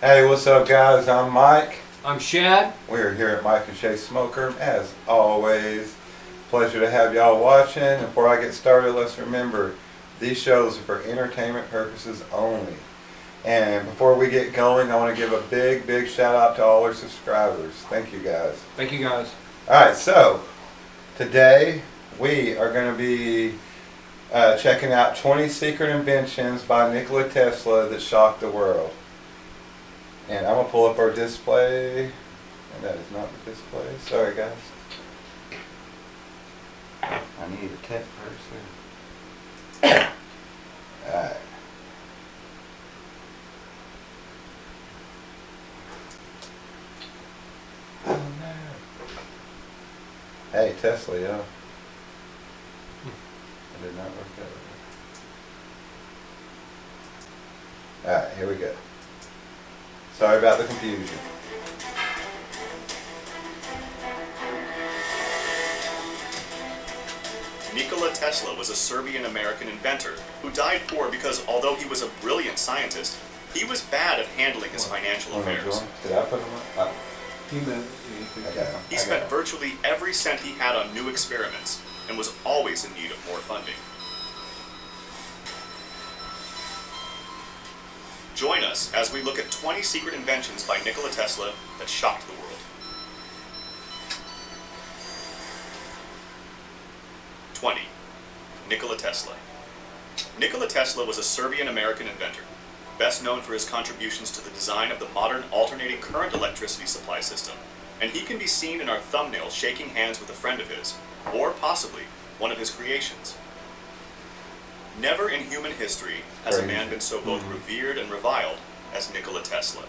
Hey, what's up, guys? I'm Mike. I'm Shad. We're here at Mike and Shay Smoker. As always, pleasure to have y'all watching. And before I get started, let's remember these shows are for entertainment purposes only. And before we get going, I want to give a big shout out to all our subscribers. Thank you, guys. Thank you, guys. All right, so today we are going to be checking out 20 secret inventions by Nikola Tesla that shocked the world. And I'm going to pull up our display. And that is not the display. Sorry, guys. I need a tech person. Alright. Oh no. Hey, Tesla, yo. That did not work that way. Alright, here we go. Sorry about the confusion. Nikola Tesla was a Serbian-American inventor who died poor because although he was a brilliant scientist, he was bad at handling his financial affairs. Did I put them up? He meant He spent virtually every cent he had on new experiments and was always in need of more funding. Join us as we look at 20 secret inventions by Nikola Tesla that shocked the world. 20. Nikola Tesla. Nikola Tesla was a Serbian-American inventor, best known for his contributions to the design of the modern alternating current electricity supply system, and he can be seen in our thumbnail shaking hands with a friend of his, or possibly one of his creations. Never in human history has a man been so both revered and reviled as Nikola Tesla.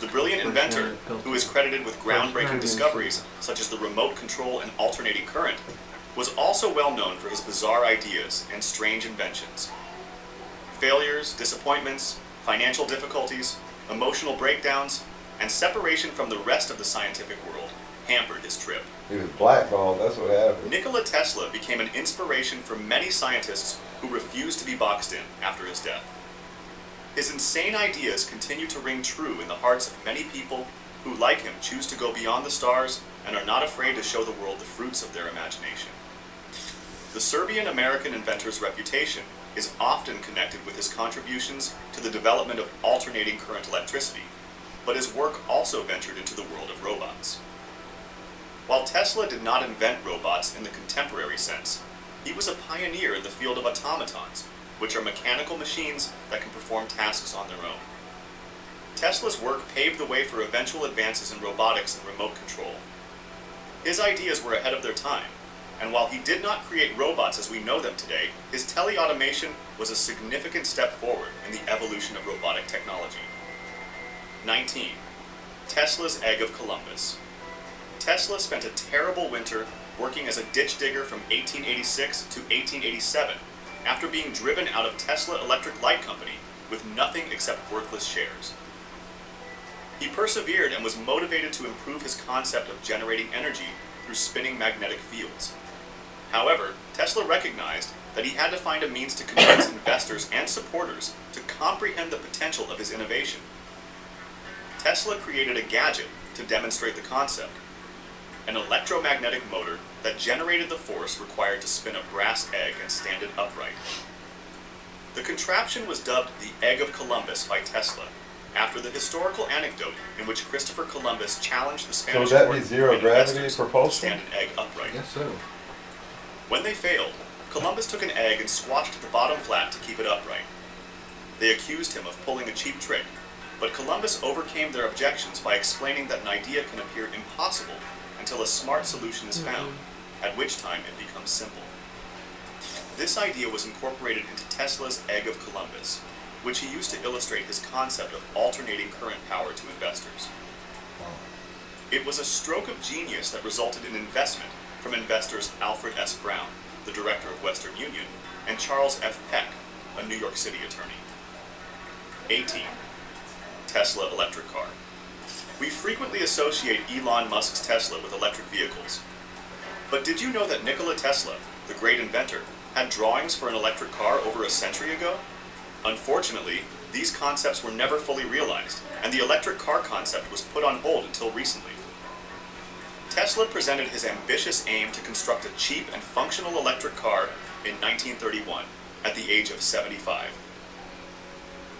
The brilliant inventor, who is credited with groundbreaking discoveries such as the remote control and alternating current, was also well known for his bizarre ideas and strange inventions. Failures, disappointments, financial difficulties, emotional breakdowns, and separation from the rest of the scientific world hampered his trip. He was blackballed, that's what happened. Nikola Tesla became an inspiration for many scientists who refused to be boxed in after his death. His insane ideas continue to ring true in the hearts of many people who, like him, choose to go beyond the stars and are not afraid to show the world the fruits of their imagination. The Serbian-American inventor's reputation is often connected with his contributions to the development of alternating current electricity, but his work also ventured into the world of robots. While Tesla did not invent robots in the contemporary sense, he was a pioneer in the field of automatons, which are mechanical machines that can perform tasks on their own. Tesla's work paved the way for eventual advances in robotics and remote control. His ideas were ahead of their time, and while he did not create robots as we know them today, his teleautomation was a significant step forward in the evolution of robotic technology. 19. Tesla's Egg of Columbus. Tesla spent a terrible winter working as a ditch digger from 1886 to 1887 after being driven out of Tesla Electric Light Company with nothing except worthless shares. He persevered and was motivated to improve his concept of generating energy through spinning magnetic fields. However, Tesla recognized that he had to find a means to convince investors and supporters to comprehend the potential of his innovation. Tesla created a gadget to demonstrate the concept, an electromagnetic motor that generated the force required to spin a brass egg and stand it upright. The contraption was dubbed the Egg of Columbus by Tesla, after the historical anecdote in which Christopher Columbus challenged the Spanish So would that court be zero and gravity investors propulsion? to stand an egg upright. Yes, so. When they failed, Columbus took an egg and squashed the bottom flat to keep it upright. They accused him of pulling a cheap trick, but Columbus overcame their objections by explaining that an idea can appear impossible until a smart solution is found, at which time it becomes simple. This idea was incorporated into Tesla's Egg of Columbus, which he used to illustrate his concept of alternating current power to investors. It was a stroke of genius that resulted in investment from investors Alfred S. Brown, the director of Western Union, and Charles F. Peck, a New York City attorney. 18. Tesla electric car. We frequently associate Elon Musk's Tesla with electric vehicles. But did you know that Nikola Tesla, the great inventor, had drawings for an electric car over a century ago? Unfortunately, these concepts were never fully realized, and the electric car concept was put on hold until recently. Tesla presented his ambitious aim to construct a cheap and functional electric car in 1931, at the age of 75.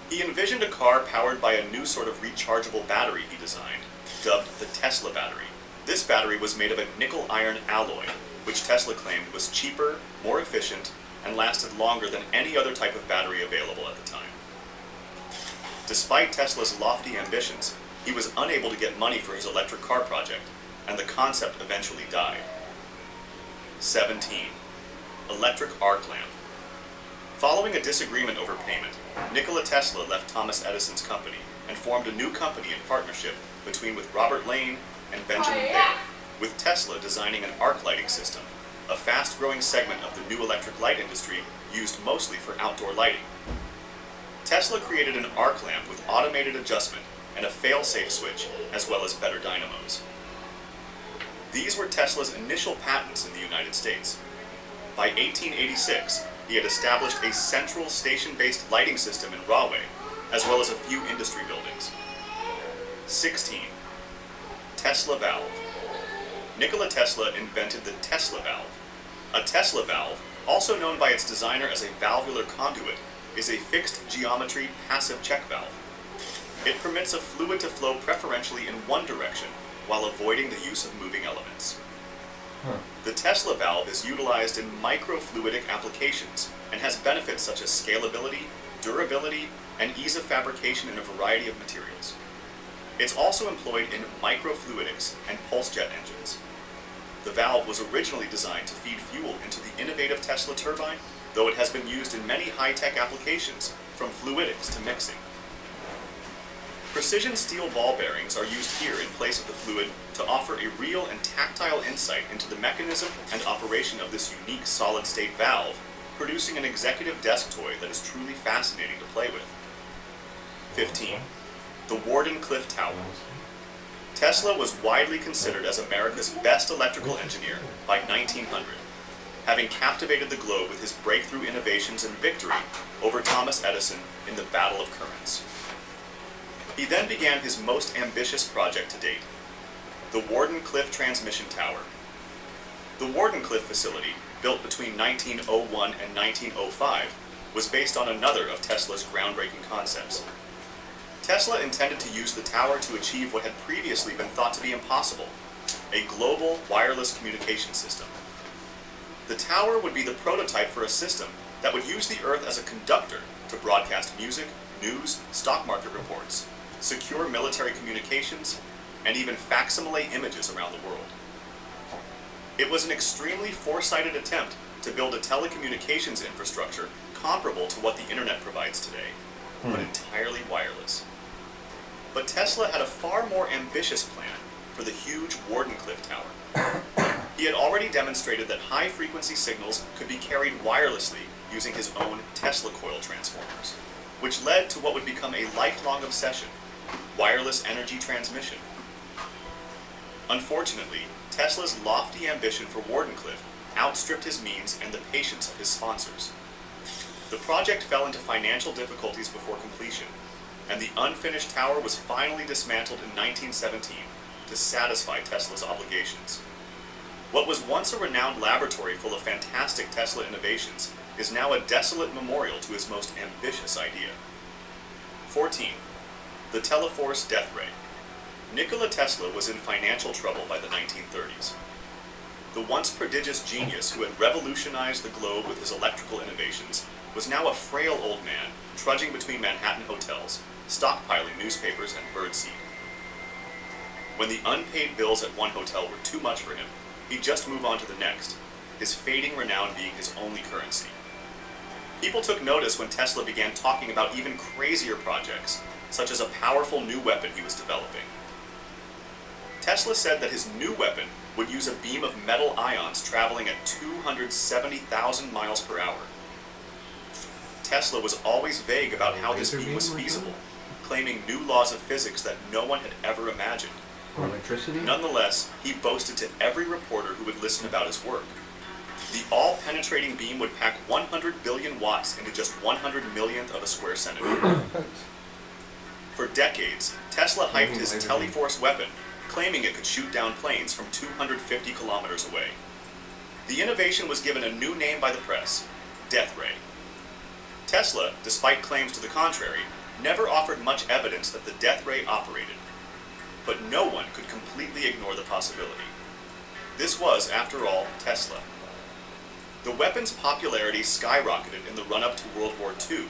He envisioned a car powered by a new sort of rechargeable battery he designed, dubbed the Tesla battery. This battery was made of a nickel-iron alloy, which Tesla claimed was cheaper, more efficient, and lasted longer than any other type of battery available at the time. Despite Tesla's lofty ambitions, he was unable to get money for his electric car project, and the concept eventually died. 17. Electric arc lamp. Following a disagreement over payment, Nikola Tesla left Thomas Edison's company and formed a new company in partnership with Robert Lane and Benjamin Bailey, with Tesla designing an arc lighting system, a fast-growing segment of the new electric light industry used mostly for outdoor lighting. Tesla created an arc lamp with automated adjustment and a fail-safe switch, as well as better dynamos. These were Tesla's initial patents in the United States. By 1886, he had established a central station-based lighting system in Rahway, as well as a few industry buildings. 16. Tesla valve. Nikola Tesla invented the Tesla valve. A Tesla valve, also known by its designer as a valvular conduit, is a fixed geometry passive check valve. It permits a fluid to flow preferentially in one direction, while avoiding the use of moving elements. The Tesla valve is utilized in microfluidic applications and has benefits such as scalability, durability, and ease of fabrication in a variety of materials. It's also employed in microfluidics and pulse jet engines. The valve was originally designed to feed fuel into the innovative Tesla turbine, though it has been used in many high-tech applications, from fluidics to mixing. Precision steel ball bearings are used here in place of the fluid to offer a real and tactile insight into the mechanism and operation of this unique solid-state valve, producing an executive desk toy that is truly fascinating to play with. 15. The Wardenclyffe Tower. Tesla was widely considered as America's best electrical engineer by 1900, having captivated the globe with his breakthrough innovations and victory over Thomas Edison in the Battle of Currents. He then began his most ambitious project to date, the Wardenclyffe Transmission Tower. The Wardenclyffe facility, built between 1901 and 1905, was based on another of Tesla's groundbreaking concepts. Tesla intended to use the tower to achieve what had previously been thought to be impossible, a global wireless communication system. The tower would be the prototype for a system that would use the Earth as a conductor to broadcast music, news, stock market reports, secure military communications, and even facsimile images around the world. It was an extremely foresighted attempt to build a telecommunications infrastructure comparable to what the internet provides today, but entirely wireless. But Tesla had a far more ambitious plan for the huge Wardenclyffe Tower. He had already demonstrated that high-frequency signals could be carried wirelessly using his own Tesla coil transformers, which led to what would become a lifelong obsession: wireless energy transmission. Unfortunately, Tesla's lofty ambition for Wardenclyffe outstripped his means and the patience of his sponsors. The project fell into financial difficulties before completion, and the unfinished tower was finally dismantled in 1917 to satisfy Tesla's obligations. What was once a renowned laboratory full of fantastic Tesla innovations is now a desolate memorial to his most ambitious idea. 14. The Teleforce Death Ray. Nikola Tesla was in financial trouble by the 1930s. The once prodigious genius who had revolutionized the globe with his electrical innovations was now a frail old man trudging between Manhattan hotels, stockpiling newspapers and birdseed. When the unpaid bills at one hotel were too much for him, he'd just move on to the next, his fading renown being his only currency. People took notice when Tesla began talking about even crazier projects, such as a powerful new weapon he was developing. Tesla said that his new weapon would use a beam of metal ions traveling at 270,000 miles per hour. Tesla was always vague about how this beam was feasible, claiming new laws of physics that no one had ever imagined. Electricity? Nonetheless, he boasted to every reporter who would listen about his work. The all-penetrating beam would pack 100 billion watts into just 100 millionth of a square centimeter. For decades, Tesla hyped his Teleforce weapon, claiming it could shoot down planes from 250 kilometers away. The innovation was given a new name by the press, Death Ray. Tesla, despite claims to the contrary, never offered much evidence that the Death Ray operated. But no one could completely ignore the possibility. This was, after all, Tesla. The weapon's popularity skyrocketed in the run-up to World War II,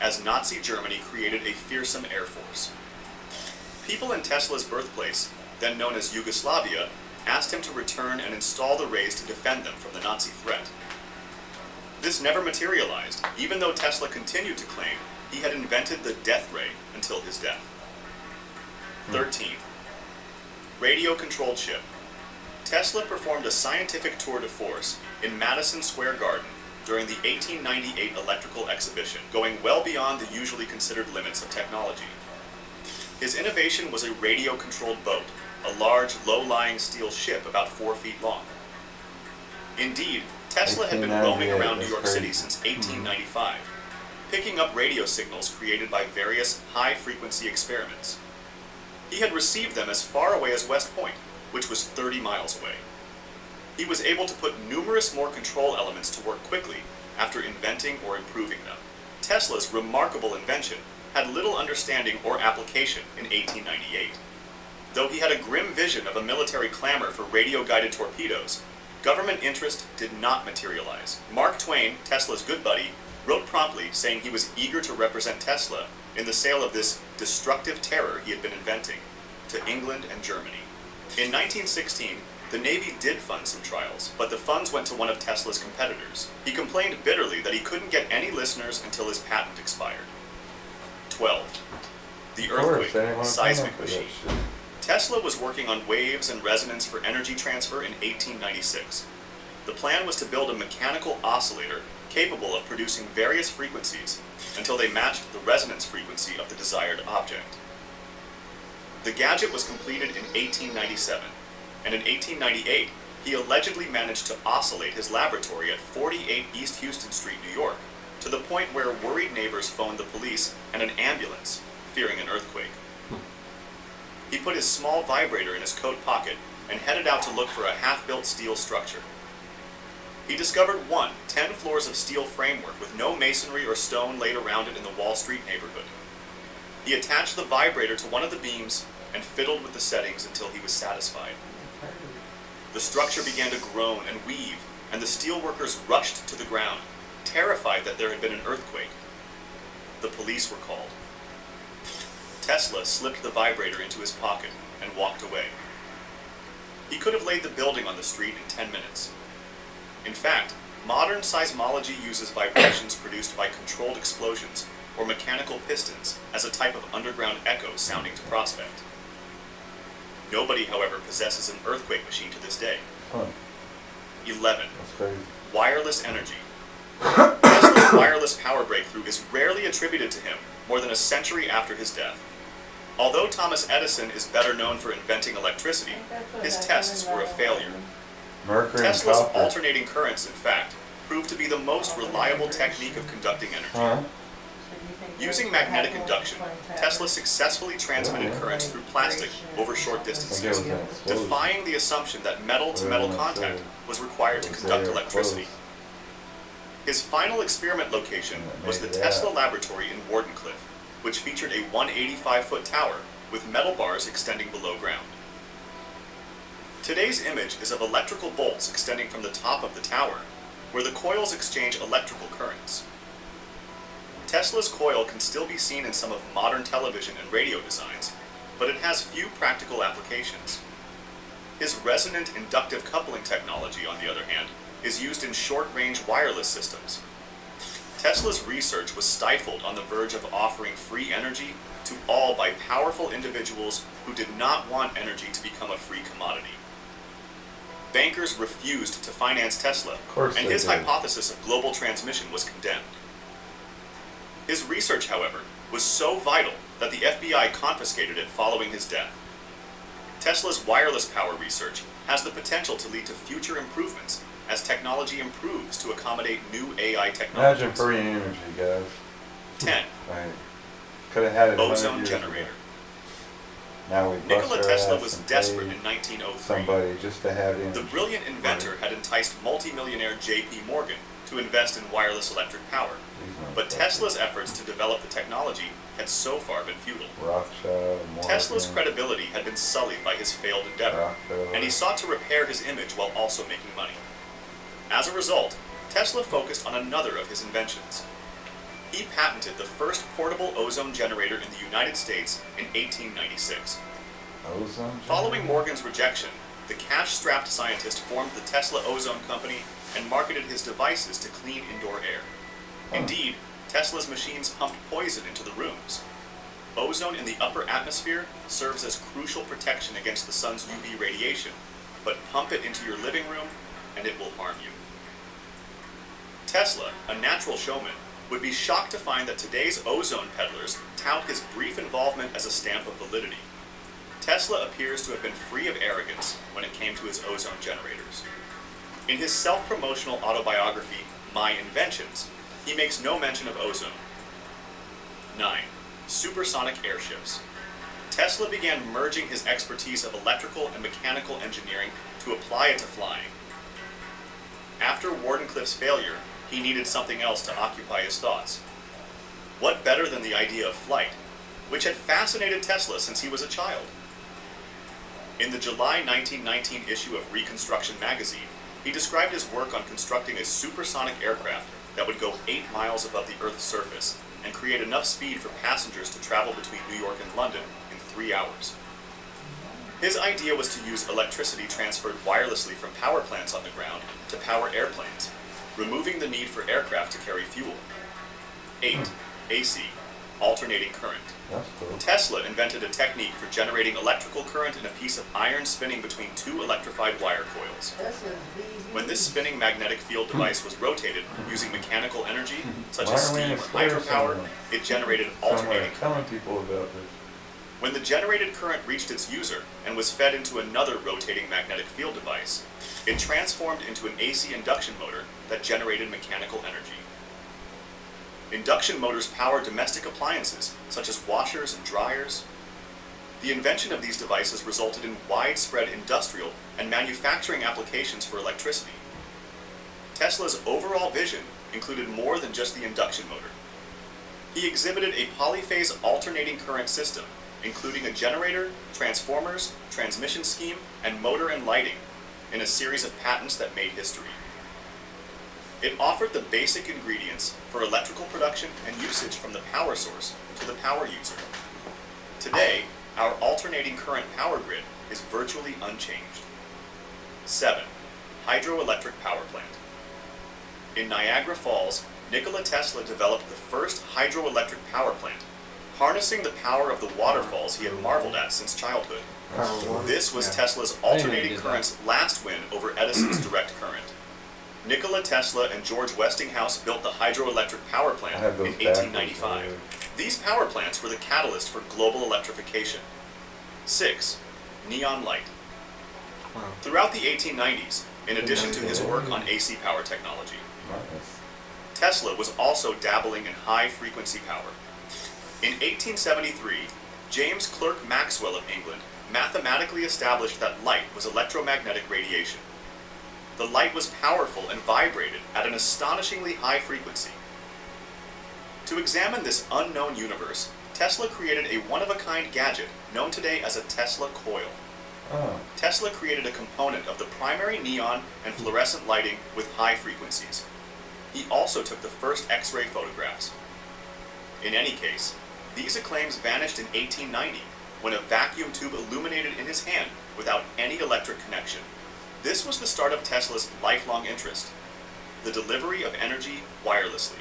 as Nazi Germany created a fearsome air force. People in Tesla's birthplace, then known as Yugoslavia, asked him to return and install the rays to defend them from the Nazi threat. This never materialized, even though Tesla continued to claim he had invented the death ray until his death. 13. Radio-controlled ship. Tesla performed a scientific tour de force in Madison Square Garden during the 1898 electrical exhibition, going well beyond the usually considered limits of technology. His innovation was a radio-controlled boat, a large, low-lying steel ship about 4 feet long. Indeed, Tesla had been roaming around New York City since 1895, picking up radio signals created by various high-frequency experiments. He had received them as far away as West Point, which was 30 miles away. He was able to put numerous more control elements to work quickly after inventing or improving them. Tesla's remarkable invention had little understanding or application in 1898. Though he had a grim vision of a military clamor for radio-guided torpedoes, government interest did not materialize. Mark Twain, Tesla's good buddy, wrote promptly saying he was eager to represent Tesla in the sale of this destructive terror he had been inventing to England and Germany. In 1916, the Navy did fund some trials, but the funds went to one of Tesla's competitors. He complained bitterly that he couldn't get any listeners until his patent expired. 12. The earthquake, seismic machine. Tesla was working on waves and resonance for energy transfer in 1896. The plan was to build a mechanical oscillator capable of producing various frequencies until they matched the resonance frequency of the desired object. The gadget was completed in 1897, and in 1898, he allegedly managed to oscillate his laboratory at 48 East Houston Street, New York, to the point where worried neighbors phoned the police and an ambulance, fearing an earthquake. He put his small vibrator in his coat pocket and headed out to look for a half-built steel structure. He discovered one 10 floors of steel framework with no masonry or stone laid around it in the Wall Street neighborhood. He attached the vibrator to one of the beams and fiddled with the settings until he was satisfied. The structure began to groan and weave, and the steelworkers rushed to the ground, terrified that there had been an earthquake. The police were called. Tesla slipped the vibrator into his pocket and walked away. He could have laid the building on the street in 10 minutes. In fact, modern seismology uses vibrations produced by controlled explosions or mechanical pistons as a type of underground echo sounding to prospect. Nobody, however, possesses an earthquake machine to this day. 11. That's crazy. Wireless energy. Tesla's wireless power breakthrough is rarely attributed to him more than a century after his death. Although Thomas Edison is better known for inventing electricity, his tests were a failure. Mercury Tesla's and copper. alternating currents, in fact, proved to be the most reliable technique of conducting energy. Huh? Using magnetic induction, Tesla successfully transmitted currents through plastic over short distances, defying the assumption that metal-to-metal contact was required to conduct electricity. His final experiment location was the Tesla laboratory in Wardenclyffe, which featured a 185-foot tower with metal bars extending below ground. Today's image is of electrical bolts extending from the top of the tower, where the coils exchange electrical currents. Tesla's coil can still be seen in some of modern television and radio designs, but it has few practical applications. His resonant inductive coupling technology, on the other hand, is used in short-range wireless systems. Tesla's research was stifled on the verge of offering free energy to all by powerful individuals who did not want energy to become a free commodity. Bankers refused to finance Tesla, and his hypothesis of global transmission was condemned. His research, however, was so vital that the FBI confiscated it following his death. Tesla's wireless power research has the potential to lead to future improvements as technology improves to accommodate new AI Imagine technologies. free energy, guys. 10. Right. Could have had it 100 Ozone years generator. ago. Now we bust Nikola our Tesla ass was and desperate pay in 1903. somebody just to have energy. The brilliant inventor had enticed multimillionaire J.P. Morgan to invest in wireless electric power. But Tesla's efforts to develop the technology had so far been futile. Rothschild, Morgan, Tesla's credibility had been sullied by his failed endeavor, Rockefeller. and he sought to repair his image while also making money. As a result, Tesla focused on another of his inventions. He patented the first portable ozone generator in the United States in 1896. Ozone Following generator? Morgan's rejection, the cash-strapped scientist formed the Tesla Ozone Company and marketed his devices to clean indoor air. Indeed, Tesla's machines pumped poison into the rooms. Ozone in the upper atmosphere serves as crucial protection against the sun's UV radiation, but pump it into your living room and it will harm you. Tesla, a natural showman, would be shocked to find that today's ozone peddlers tout his brief involvement as a stamp of validity. Tesla appears to have been free of arrogance when it came to his ozone generators. In his self-promotional autobiography, My Inventions, he makes no mention of ozone. 9. Supersonic airships. Tesla began merging his expertise of electrical and mechanical engineering to apply it to flying. After Wardenclyffe's failure, he needed something else to occupy his thoughts. What better than the idea of flight, which had fascinated Tesla since he was a child? In the July 1919 issue of Reconstruction magazine, he described his work on constructing a supersonic aircraft that would go 8 miles above the Earth's surface and create enough speed for passengers to travel between New York and London in 3 hours. His idea was to use electricity transferred wirelessly from power plants on the ground to power airplanes, removing the need for aircraft to carry fuel. 8. AC, alternating current. That's cool. Tesla invented a technique for generating electrical current in a piece of iron spinning between 2 electrified wire coils. When this spinning magnetic field device was rotated using mechanical energy, such Why as are we in steam a or square hydropower, somewhere? it generated Somewhere alternating current. telling people about this. When the generated current reached its user and was fed into another rotating magnetic field device, it transformed into an AC induction motor that generated mechanical energy. Induction motors power domestic appliances, such as washers and dryers. The invention of these devices resulted in widespread industrial and manufacturing applications for electricity. Tesla's overall vision included more than just the induction motor. He exhibited a polyphase alternating current system, including a generator, transformers, transmission scheme, and motor and lighting, in a series of patents that made history. It offered the basic ingredients for electrical production and usage from the power source to the power user. Today, our alternating current power grid is virtually unchanged. 7. Hydroelectric power plant. In Niagara Falls, Nikola Tesla developed the first hydroelectric power plant, harnessing the power of the waterfalls he had marveled at since childhood. This was Tesla's alternating current's last win over Edison's direct current. Nikola Tesla and George Westinghouse built the hydroelectric power plant I have those in backwards, 1895. These power plants were the catalyst for global electrification. 6. Neon light. Wow. Throughout the 1890s, in addition to his work on AC power technology, Nice. Tesla was also dabbling in high-frequency power. In 1873, James Clerk Maxwell of England mathematically established that light was electromagnetic radiation. The light was powerful and vibrated at an astonishingly high frequency. To examine this unknown universe, Tesla created a one-of-a-kind gadget known today as a Tesla coil. Oh. Tesla created a component of the primary neon and fluorescent lighting with high frequencies. He also took the first X-ray photographs. In any case, these acclaims vanished in 1890 when a vacuum tube illuminated in his hand without any electric connection. This was the start of Tesla's lifelong interest, the delivery of energy wirelessly.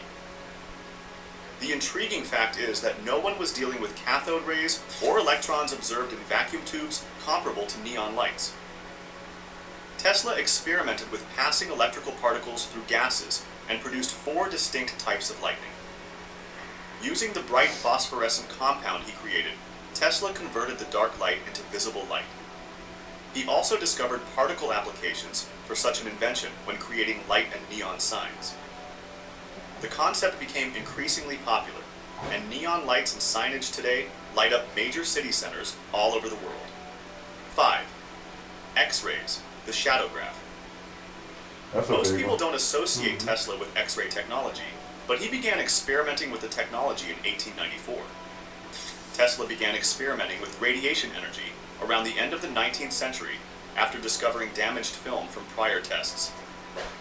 The intriguing fact is that no one was dealing with cathode rays or electrons observed in vacuum tubes comparable to neon lights. Tesla experimented with passing electrical particles through gases and produced 4 distinct types of lightning. Using the bright phosphorescent compound he created, Tesla converted the dark light into visible light. He also discovered particle applications for such an invention when creating light and neon signs. The concept became increasingly popular, and neon lights and signage today light up major city centers all over the world. 5. X-rays, the shadowgraph. That's a Most big people one. don't associate Tesla with X-ray technology, but he began experimenting with the technology in 1894. Tesla began experimenting with radiation energy around the end of the 19th century after discovering damaged film from prior tests.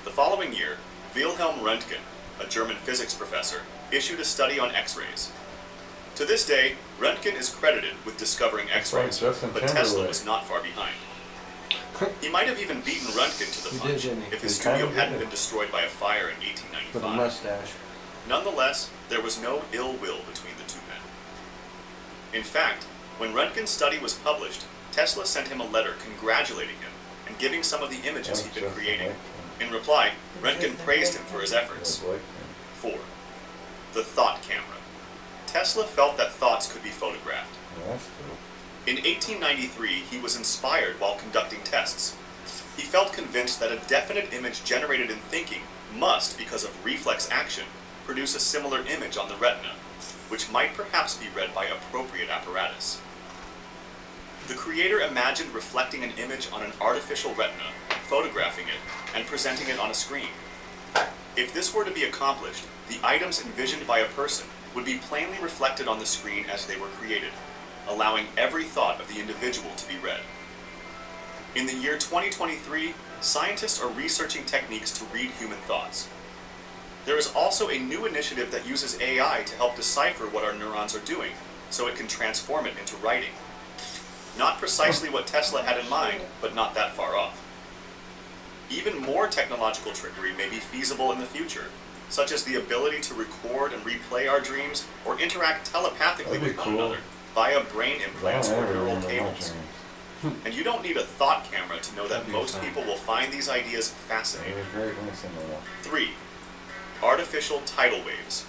The following year, Wilhelm Röntgen, a German physics professor, issued a study on X-rays. To this day, Röntgen is credited with discovering X-rays, Justin but Tesla Timberlake. was not far behind. He might have even beaten Röntgen to the He punch did, didn't he? if his He kind studio of hadn't did. been destroyed by a fire in With a 1895. mustache. Nonetheless, there was no ill will between the two men. In fact, when Röntgen's study was published, Tesla sent him a letter congratulating him and giving some of the images he'd been creating. In reply, Röntgen praised him for his efforts. 4. The thought camera. Tesla felt that thoughts could be photographed. That's cool. In 1893, he was inspired while conducting tests. He felt convinced that a definite image generated in thinking must, because of reflex action, produce a similar image on the retina, which might perhaps be read by appropriate apparatus. The creator imagined reflecting an image on an artificial retina, photographing it, and presenting it on a screen. If this were to be accomplished, the items envisioned by a person would be plainly reflected on the screen as they were created, allowing every thought of the individual to be read. In the year 2023, scientists are researching techniques to read human thoughts. There is also a new initiative that uses AI to help decipher what our neurons are doing, so it can transform it into writing. Not precisely what Tesla had in mind, but not that far off. Even more technological trickery may be feasible in the future, such as the ability to record and replay our dreams or interact telepathically That'd be with one cool. another via brain I implants don't or ever neural remember my cables. dreams. And you don't need a thought camera to know that That'd be most fun. people will find these ideas It fascinating. was very similar. 3. Artificial tidal waves.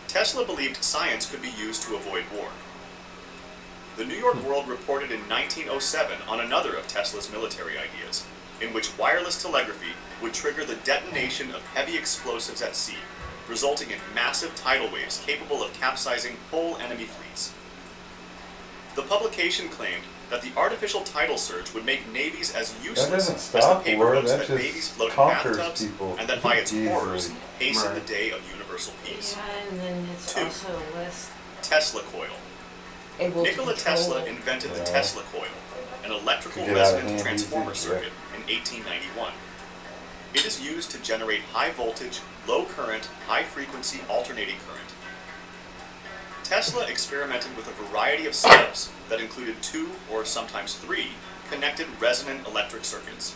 Tesla believed science could be used to avoid war. The New York World reported in 1907 on another of Tesla's military ideas, in which wireless telegraphy would trigger the detonation of heavy explosives at sea, resulting in massive tidal waves capable of capsizing whole enemy fleets. The publication claimed that the artificial tidal surge would make navies as useless doesn't as the stop paper war, boats that that just babies float in conquers bathtubs, people and that by its easily. horrors hasten Right. the day of universal peace. Yeah, and then it's 2. also less Tesla coil. able Nikola to control. Tesla invented the Yeah. Tesla coil, an electrical To get out of resonant hand transformer easy, circuit, in 1891. It is used to generate high voltage, low current, high frequency alternating current. Tesla experimented with a variety of setups that included 2 or sometimes 3 connected resonant electric circuits.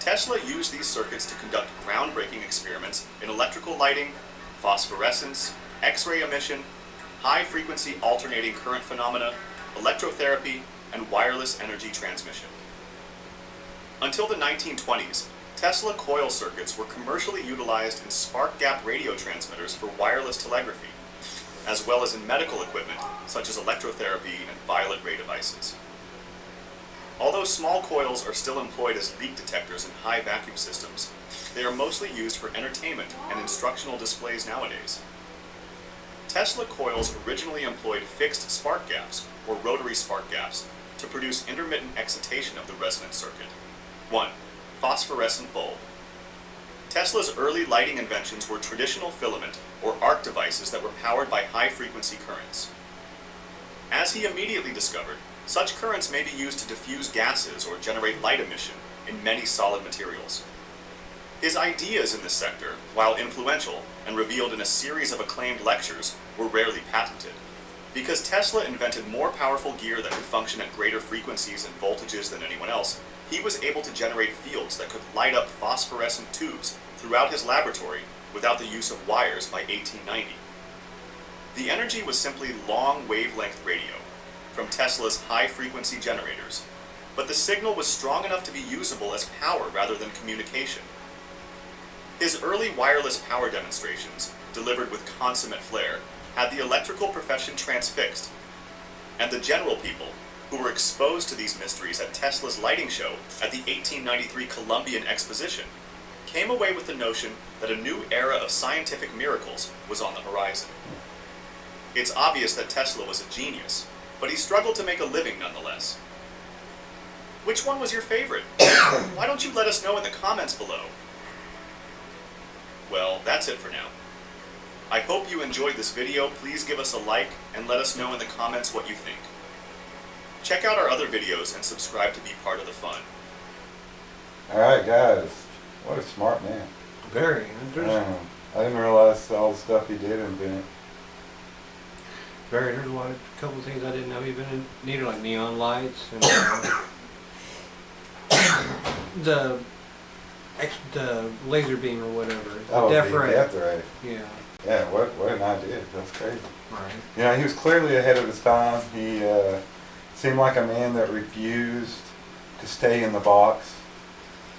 Tesla used these circuits to conduct groundbreaking experiments in electrical lighting, phosphorescence, X-ray emission, high-frequency alternating current phenomena, electrotherapy, and wireless energy transmission. Until the 1920s, Tesla coil circuits were commercially utilized in spark gap radio transmitters for wireless telegraphy, as well as in medical equipment such as electrotherapy and violet ray devices. Although small coils are still employed as leak detectors in high vacuum systems, they are mostly used for entertainment and instructional displays nowadays. Tesla coils originally employed fixed spark gaps, or rotary spark gaps, to produce intermittent excitation of the resonant circuit. 1. Phosphorescent bulb. Tesla's early lighting inventions were traditional filament, or arc devices that were powered by high-frequency currents. As he immediately discovered, such currents may be used to diffuse gases or generate light emission in many solid materials. His ideas in this sector, while influential and revealed in a series of acclaimed lectures, were rarely patented. Because Tesla invented more powerful gear that could function at greater frequencies and voltages than anyone else, he was able to generate fields that could light up phosphorescent tubes throughout his laboratory without the use of wires by 1890. The energy was simply long wavelength radio from Tesla's high-frequency generators, but the signal was strong enough to be usable as power rather than communication. His early wireless power demonstrations, delivered with consummate flair, had the electrical profession transfixed, and the general people, who were exposed to these mysteries at Tesla's lighting show at the 1893 Columbian Exposition, came away with the notion that a new era of scientific miracles was on the horizon. It's obvious that Tesla was a genius, but he struggled to make a living nonetheless. Which one was your favorite? Why don't you let us know in the comments below? Well, that's it for now. I hope you enjoyed this video. Please give us a like and let us know in the comments what you think. Check out our other videos and subscribe to be part of the fun. Alright guys, what a smart man. Very interesting. I didn't realize all the stuff he did invent. There's a couple of things I didn't know he needed, like neon lights and the laser beam or whatever. Oh, the Death ray. death ray. Yeah. Yeah, what an idea. That's crazy. Right. You know, he was clearly ahead of his time. He seemed like a man that refused to stay in the box.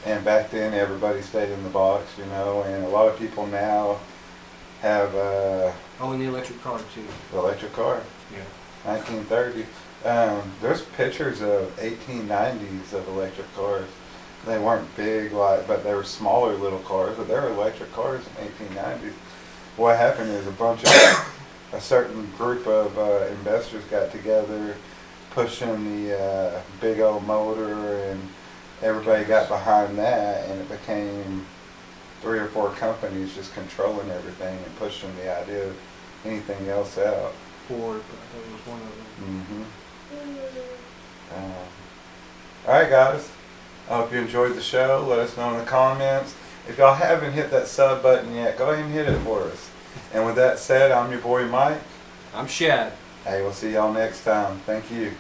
And back then, everybody stayed in the box, you know. And a lot of people now have Oh, and the electric car too. the electric car, Yeah. 1930. There's pictures of 1890s of electric cars. They weren't big, but they were smaller little cars. But they were electric cars in 1890s. What happened is a certain group of investors got together, pushing the big old motor, and everybody got behind that, and it became 3 or 4 companies just controlling everything and pushing the idea of anything else out. Ford, I thought it was one of them. Alright guys, I hope you enjoyed the show. Let us know in the comments. If y'all haven't hit that sub button yet, go ahead and hit it for us. And with that said, I'm your boy Mike. I'm Shad. Hey, we'll see y'all next time. Thank you.